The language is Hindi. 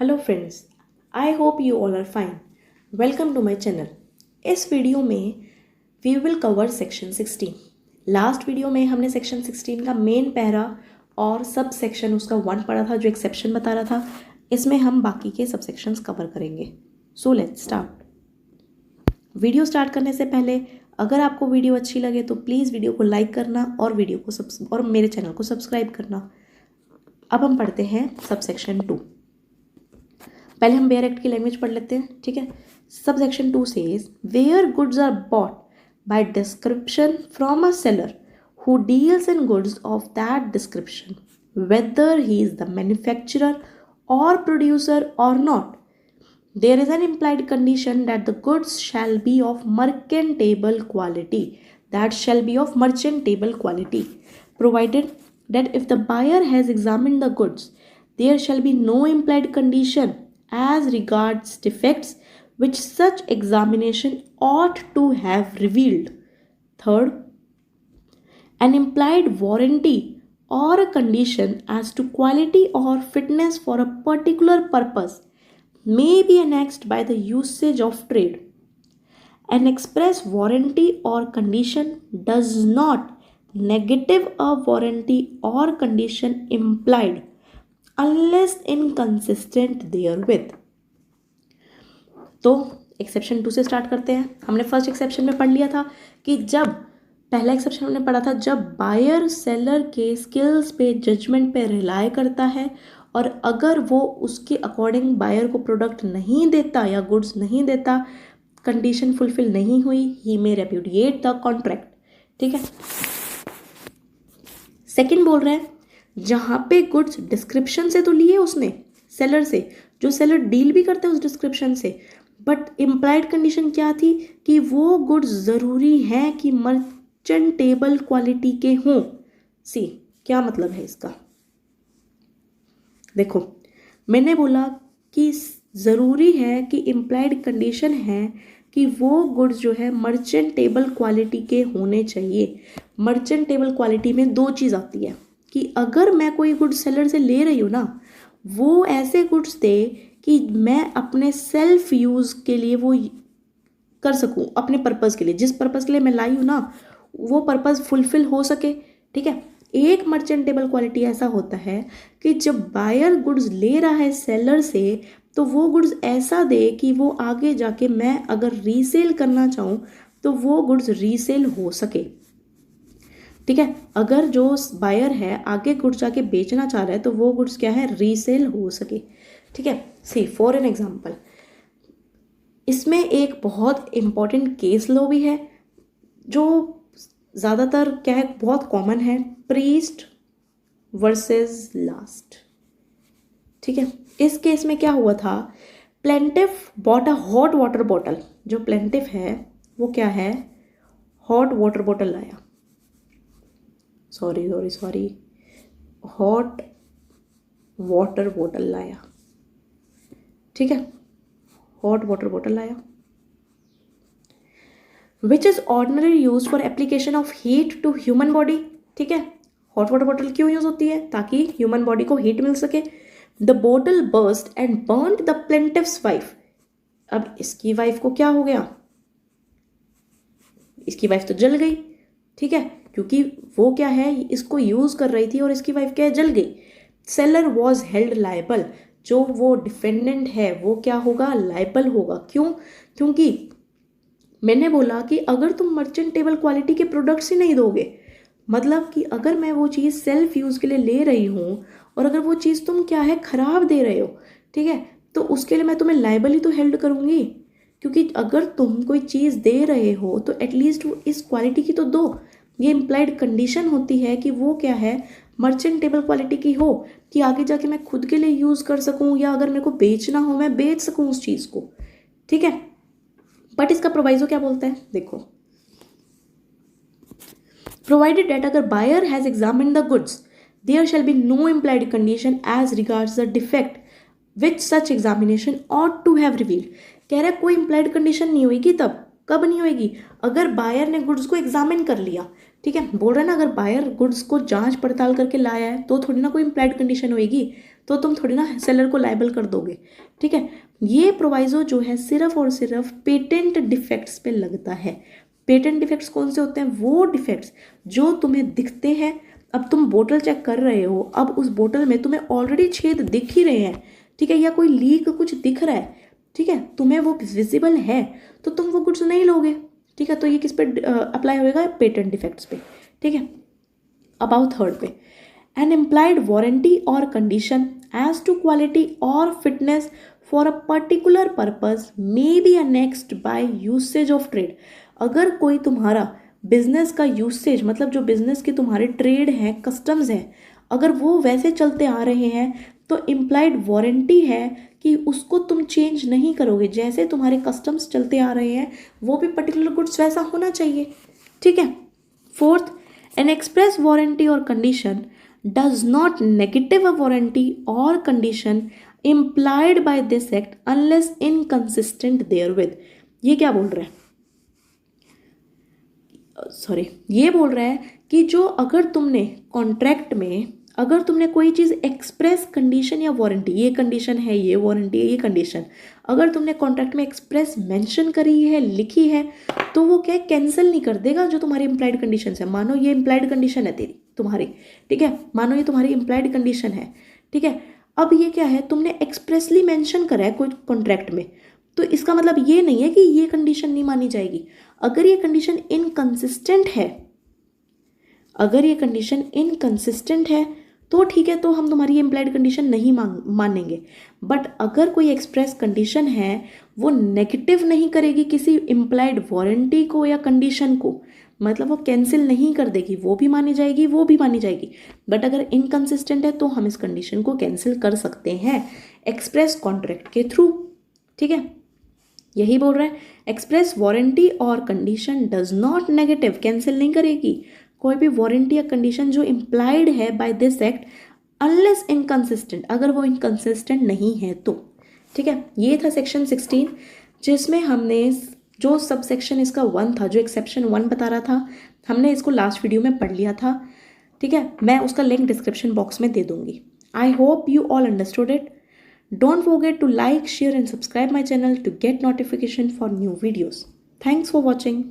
Hello friends, I hope you all are fine. Welcome to my channel. इस वीडियो में we will cover section 16। Last video में हमने सेक्शन 16 का मेन पैरा और सब सेक्शन उसका 1 पढ़ा था जो एक्सेप्शन बता रहा था। इसमें हम बाकी के सब सेक्शंस कवर करेंगे। So let's start. Video start करने से पहले अगर आपको वीडियो अच्छी लगे तो प्लीज़ वीडियो को लाइक करना और और मेरे चैनल को सब्सक्राइब करना। अब हम पढ़ते हैं सब सेक्शन 2। पहले हम बेयर एक्ट की लैंग्वेज पढ़ लेते हैं, ठीक है। Subsection 2 says where goods are bought by description from a seller who deals in goods of that description whether he is the manufacturer और प्रोड्यूसर और not, there is an implied condition that the goods shall be of merchantable quality, provided that if the buyer has examined the goods, there shall be no implied condition as regards defects which such examination ought to have revealed. Third, an implied warranty or a condition as to quality or fitness for a particular purpose may be annexed by the usage of trade. An express warranty or condition does not negative a warranty or condition implied unless inconsistent therewith. तो एक्सेप्शन 2 से स्टार्ट करते हैं। हमने फर्स्ट एक्सेप्शन में पढ़ लिया था कि जब पहला एक्सेप्शन हमने पढ़ा था जब बायर सेलर के स्किल्स पे जजमेंट पे रिलाय करता है और अगर वो उसके अकॉर्डिंग बायर को प्रोडक्ट नहीं देता या गुड्स नहीं देता, कंडीशन फुलफिल नहीं हुई, ही मे रेप्यूडिएट द कॉन्ट्रैक्ट, ठीक है। सेकंड बोल रहे हैं जहां पे गुड्स डिस्क्रिप्शन से तो लिए उसने सेलर से, जो सेलर डील भी करते हैं उस डिस्क्रिप्शन से, बट इम्प्लाइड कंडीशन क्या थी कि वो गुड्स ज़रूरी हैं कि मर्चेंटेबल क्वालिटी के हों। सी क्या मतलब है इसका? देखो, मैंने बोला कि ज़रूरी है कि इम्प्लाइड कंडीशन है कि वो गुड्स जो है मर्चेंटेबल क्वालिटी के होने चाहिए। मर्चेंटेबल क्वालिटी में 2 चीज़ आती है कि अगर मैं कोई गुड्स सेलर से ले रही हूँ ना, वो ऐसे गुड्स दे कि मैं अपने सेल्फ यूज़ के लिए वो कर सकूँ, अपने पर्पज़ के लिए, जिस पर्पज़ के लिए मैं लाई हूँ ना वो पर्पज़ फुलफिल हो सके, ठीक है। एक मर्चेंटेबल क्वालिटी ऐसा होता है कि जब बायर गुड्स ले रहा है सेलर से तो वो गुड्स ऐसा दे कि वो आगे जाके मैं अगर रीसेल करना चाहूँ तो वो गुड्स रीसेल हो सके, ठीक है। अगर जो बायर है आगे गुड्स जाके बेचना चाह रहा है तो वो गुड्स क्या है, रीसेल हो सके, ठीक है। सी फॉर एन एग्जाम्पल, इसमें एक बहुत इंपॉर्टेंट केस लॉ भी है जो ज़्यादातर क्या है, बहुत कॉमन है, प्रीस्ट वर्सेस लास्ट, ठीक है। इस केस में क्या हुआ था, plaintiff bought a hot water bottle. जो प्लेंटिफ है वो क्या है, हॉट वाटर बॉटल लाया, सॉरी हॉट वाटर बॉटल लाया, ठीक है, हॉट वाटर बॉटल लाया which is ordinary use for application of heat to human body, ठीक है। हॉट वाटर बॉटल क्यों यूज होती है, ताकि ह्यूमन बॉडी को हीट मिल सके। The bottle burst and burned the plaintiff's wife. अब इसकी वाइफ को क्या हो गया, इसकी वाइफ तो जल गई, ठीक है, क्योंकि वो क्या है इसको यूज कर रही थी और इसकी वाइफ क्या है, जल गई। Seller was held liable. जो वो डिफेंडेंट है वो क्या होगा, लायबल होगा। क्यों? क्योंकि मैंने बोला कि अगर तुम मर्चेंटेबल क्वालिटी के प्रोडक्ट्स ही नहीं दोगे, मतलब कि अगर मैं वो चीज़ सेल्फ यूज़ के लिए ले रही हूँ और अगर वो चीज़ तुम क्या है ख़राब दे रहे हो, ठीक है, तो उसके लिए मैं तुम्हें लायबल ही तो हेल्ड करूँगी। क्योंकि अगर तुम कोई चीज़ दे रहे हो तो एटलीस्ट वो इस क्वालिटी की तो दो। ये इम्प्लाइड कंडीशन होती है कि वो क्या है, मर्चेंटेबल क्वालिटी की हो, कि आगे जाके मैं खुद के लिए यूज़ कर सकूँ या अगर मेरे को बेचना हो मैं बेच सकूँ उस चीज़ को, ठीक है। बट इसका प्रोवाइजो क्या बोलता है, देखो, प्रोवाइडेड दैट अगर buyer has examined the goods there shall be no implied condition as regards the defect which such examination ought to have revealed. कह रहा है कोई इम्प्लाइड कंडीशन नहीं होगी, तब कब नहीं होगी, अगर बायर ने गुड्स को एग्जामिन कर लिया, ठीक है। बोल रहा है ना, अगर बायर गुड्स को जांच पड़ताल करके लाया है तो थोड़ी ना कोई इम्प्लाइड कंडीशन होगी। तो तुम थोड़ी ना सेलर को लायबल कर दोगे, ठीक है। ये प्रोवाइजो जो है सिर्फ और सिर्फ पेटेंट डिफेक्ट्स पे लगता है। पेटेंट डिफेक्ट्स कौन से होते हैं? वो डिफेक्ट्स जो तुम्हें दिखते हैं। अब तुम बोतल चेक कर रहे हो, अब उस बोतल में तुम्हें ऑलरेडी छेद दिख ही रहे हैं, ठीक है, या कोई लीक कुछ दिख रहा है, ठीक है, तुम्हें वो विजिबल है, तो तुम वो गुड्स नहीं लोगे, ठीक है। तो ये किस पे अप्लाई होएगा? पेटेंट डिफेक्ट्स पे, ठीक है। अबाउट थर्ड पे, एन इम्प्लाइड वारंटी और कंडीशन एज टू क्वालिटी और fitness for a particular purpose may be annexed by usage of trade. अगर कोई तुम्हारा बिजनेस का यूसेज, मतलब जो बिजनेस के तुम्हारे ट्रेड हैं, कस्टम्स हैं, अगर वो वैसे चलते आ रहे हैं, तो इम्प्लाइड वारंटी है कि उसको तुम चेंज नहीं करोगे। जैसे तुम्हारे कस्टम्स चलते आ रहे हैं, वो भी पर्टिकुलर गुड्स वैसा होना चाहिए, ठीक है। फोर्थ, एन एक्सप्रेस वारंटी और condition does not negative a warranty और condition implied by this act unless inconsistent therewith. ये क्या बोल रहा है? सॉरी, ये बोल रहा है कि जो अगर तुमने कॉन्ट्रैक्ट में अगर तुमने कोई चीज़ एक्सप्रेस कंडीशन या वारंटी, ये कंडीशन है, ये वारंटी है, ये कंडीशन, अगर तुमने कॉन्ट्रैक्ट में एक्सप्रेस मेंशन करी है, लिखी है, तो वो क्या कैंसिल नहीं कर देगा जो तुम्हारी इम्प्लाइड कंडीशन है। मानो ये इम्प्लाइड कंडीशन है तेरी, तुम्हारी, ठीक है, मानो ये तुम्हारी इम्प्लाइड कंडीशन है, ठीक है। अब ये क्या है? तुमने एक्सप्रेसली मेंशन करा है कोई कॉन्ट्रैक्ट में, तो इसका मतलब ये नहीं है कि ये कंडीशन नहीं मानी जाएगी। अगर ये कंडीशन इनकंसिस्टेंट है, अगर ये कंडीशन इनकंसिस्टेंट है तो ठीक है, तो हम तुम्हारी इम्प्लाइड कंडीशन नहीं मानेंगे। बट अगर कोई एक्सप्रेस कंडीशन है, वो नेगेटिव नहीं करेगी किसी इम्प्लाइड वारंटी को या कंडीशन को, मतलब वो कैंसिल नहीं कर देगी, वो भी मानी जाएगी, वो भी मानी जाएगी। बट अगर इनकंसिस्टेंट है तो हम इस कंडीशन को कैंसिल कर सकते हैं एक्सप्रेस कॉन्ट्रैक्ट के थ्रू, ठीक है। यही बोल रहा है, एक्सप्रेस वारंटी और condition does not negative, cancel नहीं करेगी कोई भी वारंटी या कंडीशन जो इम्प्लाइड है by this act unless inconsistent, अगर वो इनकंसिस्टेंट नहीं है तो, ठीक है। ये था सेक्शन 16, जिसमें हमने जो सब सेक्शन इसका 1 था, जो एक्सेप्शन 1 बता रहा था, हमने इसको लास्ट वीडियो में पढ़ लिया था, ठीक है। मैं उसका लिंक डिस्क्रिप्शन बॉक्स में दे दूंगी। आई hope you all understood it. Don't forget to like, share and subscribe my channel to get notification for new videos. Thanks for watching.